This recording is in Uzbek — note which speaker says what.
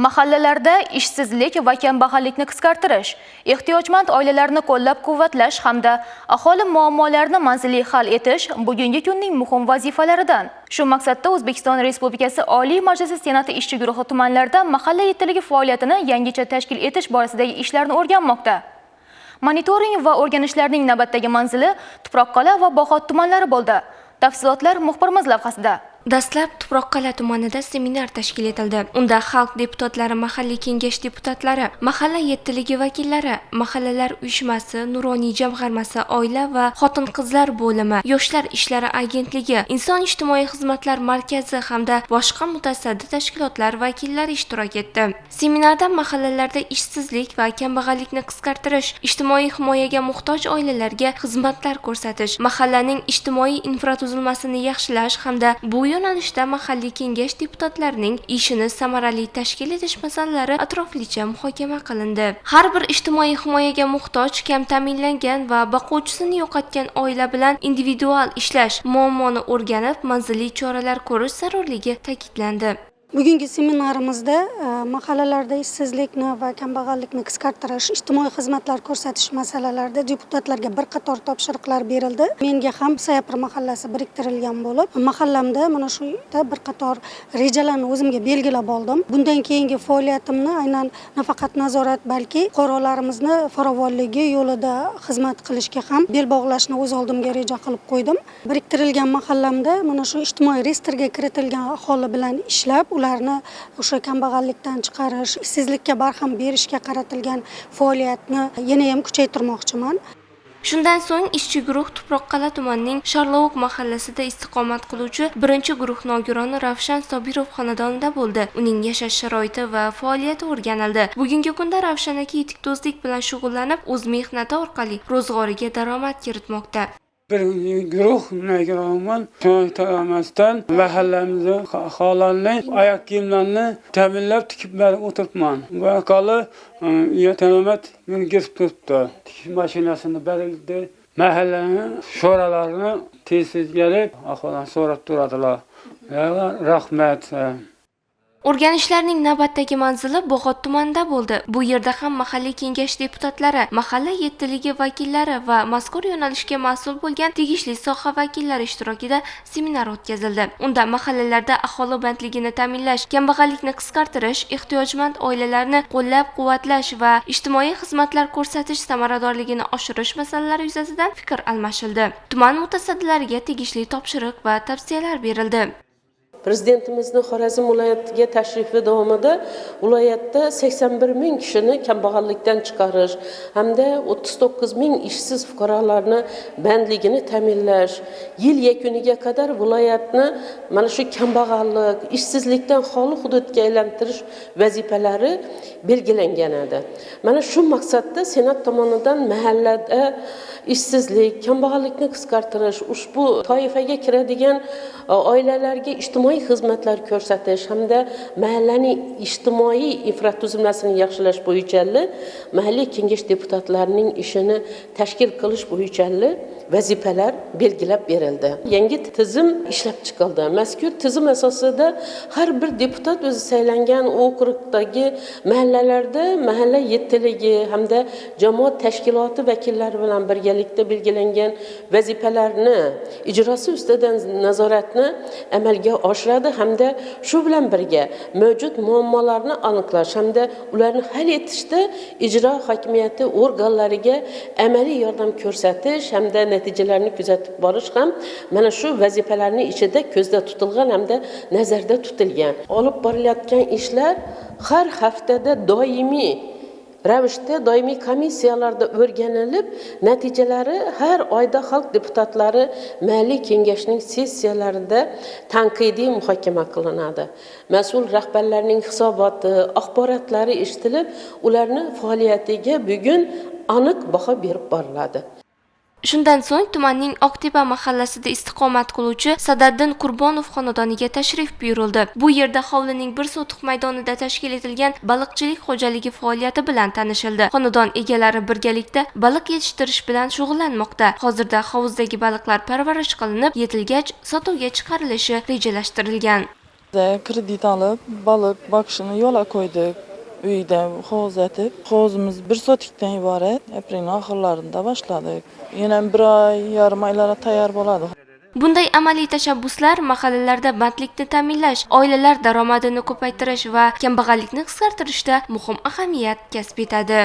Speaker 1: Mahallalarda ishsizlik va kambag'allikni qisqartirish, ehtiyojmand oilalarni qo'llab-quvvatlash hamda aholi muammolarini manzilli hal etish bugungi kunning muhim vazifalaridan. Shu maqsadda O'zbekiston Respublikasi Oliy Majlisi Senati ishchi guruhi tumanlarda mahalla yettiligi faoliyatini yangicha tashkil etish borasidagi ishlarni o'rganmoqda. Monitoring va o'rganishlarning navbatdagi manzili Tuproqqal'a va Bog'ot tumanlari bo'ldi. Tafsilotlar muxbirimiz lavhasida.
Speaker 2: Dastlab Tuproqqal'a tumanida seminar tashkil etildi. Unda xalq deputatlari, mahalliy kengash deputatlari, mahalla yettiligi vakillari, mahallalar uyushmasi, nuroniy jamg'armasi, oila va xotin-qizlar bo'limi, yoshlar ishlari agentligi, inson ijtimoiy xizmatlar markazi hamda boshqa mutasaddi tashkilotlar vakillari ishtirok etdi. Seminarda mahallalarda ishsizlik va kambag'allikni qisqartirish, ijtimoiy himoyaga muhtoj oilalarga xizmatlar ko'rsatish, mahallaning ijtimoiy infratuzilmasini yaxshilash hamda bu yo'nalishda mahalliy kengash deputatlarining ishini samarali tashkil etish masalalari atroflicha muhokama qilindi. Har bir ijtimoiy himoyaga muhtoj, kam ta'minlangan va boquvchisini yo'qotgan oila bilan individual ishlash, muammoni o'rganib, manzilli choralar ko'rish zarurligi ta'kidlandi.
Speaker 3: Bugungi seminarimizda mahallalarda ishsizlikni va kambag'allikni qisqartirish, ijtimoiy xizmatlar ko'rsatish masalalarida deputatlarga bir qator topshiriqlar berildi. Menga ham Sayapir mahallasi biriktirilgan bo'lib, mahallamda mana shu yerda bir qator rejalarni o'zimga belgilab oldim. Bundan keyingi faoliyatimni aynan nafaqat nazorat, balki fuqarolarimizni farovonligi yo'lida xizmat qilishga ham bel bog'lashni o'z oldimga reja qilib qo'ydim. Biriktirilgan mahallamda mana shu ijtimoiy reyestrga kiritilgan aholi bilan ishlab, ularni o'sha kambag'allikdan chiqarish, ishsizlikka barham berishga qaratilgan faoliyatni yana ham kuchaytirmoqchiman.
Speaker 2: Shundan so'ng ishchi guruh Tuproqqal'a tumanining Sharlovuk mahallasida istiqomat qiluvchi birinchi guruh nogironi Ravshan Sobirov xonadonida bo'ldi. Uning yashash sharoiti va faoliyati o'rganildi. Bugungi kunda Ravshan aka yetikdo'zlik bilan shug'ullanib, o'z mehnati orqali ro'zg'origa daromad kiritmoqda.
Speaker 4: Bir guruh nogironman to'ytamasdan mahallamizni aholini oyoq kiyimlarini ta'minlab tikib berib o'tiribman. Bu orqali daromad menga turibdi. Tikish mashinasini berildi. Mahallaning sho'ralarini tez kelib aholidan so'rab turadilar. Rahmat.
Speaker 2: O'rganishlarning navbatdagi manzili Bog'ot tumanida bo'ldi. Bu yerda ham mahalliy kengash deputatlari, mahalla yettiligi vakillari va mazkur yo'nalishga mas'ul bo'lgan tegishli soha vakillari ishtirokida seminar o'tkazildi. Unda mahallalarda aholi bandligini ta'minlash, kambag'allikni qisqartirish, ehtiyojmand oilalarni qo'llab-quvvatlash va ijtimoiy xizmatlar ko'rsatish samaradorligini oshirish masalalari yuzasidan fikr almashildi. Tuman mutasaddilariga tegishli topshiriq va tavsiyalar berildi.
Speaker 5: Prezidentimizning Xorazm viloyatiga tashrifi davomida viloyatda 81 ming kishini kambag'allikdan chiqarish hamda 39 ming ishsiz fuqarolarni bandligini ta'minlash, yil yakuniga qadar viloyatni mana shu kambag'allik, ishsizlikdan xoli hududga aylantirish vazifalari belgilangan edi. Mana shu maqsadda Senat tomonidan mahallada ishsizlik, kambag'allikni qisqartirish, ushbu toifaga kiradigan oilalarga ijtimoiy xizmatlar ko'rsatish hamda mahallaning ijtimoiy infratuzilmasini yaxshilash bo'yicha mahalliy kengash deputatlarining ishini tashkil qilish bo'yicha vazifalar belgilab berildi. Yangi tizim ishlab chiqildi. Mazkur tizim asosida har bir deputat o'zi saylangan okrugdagi mahallalarda mahalla yettiligi hamda jamoat tashkiloti vakillari bilan birgalikda belgilangan vazifalarni ijrosi ustidan nazoratni amalga oshiradi hamda shu bilan birga mavjud muammolarni aniqlash hamda ularni hal etishda ijro hokimiyati organlariga amaliy yordam ko'rsatish hamda natijalarni kuzatib borish ham mana shu vazifalarning ichida ko'zda tutilgan hamda nazarda tutilgan. Olib borilayotgan ishlar har haftada doimiy komissiyalarda o'rganilib, natijalari har oyda xalq deputatlari mahalliy kengashning sessiyalarida tanqidiy muhokama qilinadi. Mas'ul rahbarlarning hisoboti, axborotlari eshitilib, ularning faoliyatiga bugun aniq baho berib boriladi.
Speaker 2: Shundan so'ng tumanning Oqtepa mahallasida istiqomat qiluvchi Sadaddin Qurbonov xonadoniga tashrif buyurildi. Bu yerda hovlining bir sotix maydonida tashkil etilgan baliqchilik xo'jaligi faoliyati bilan tanishildi. Xonadon egalari birgalikda baliq yetishtirish bilan shug'ullanmoqda. Hozirda hovuzdagi baliqlar parvarish qilinib, yetilgach sotuvga chiqarilishi rejalashtirilgan.
Speaker 6: Bizda kredit olib, baliq boqishni yo'lga qo'ydik. Uyda hovuz etib, hovuzimiz 1 sotikdan iborat. Aprelning oxirlarida boshladik. Yana 1 oy, yarim oylara tayyor bo'ladi.
Speaker 2: Bunday amaliy tashabbuslar mahallalarda bandlikni ta'minlash, oilalar daromadini ko'paytirish va kambag'allikni qisqartirishda muhim ahamiyat kasb etadi.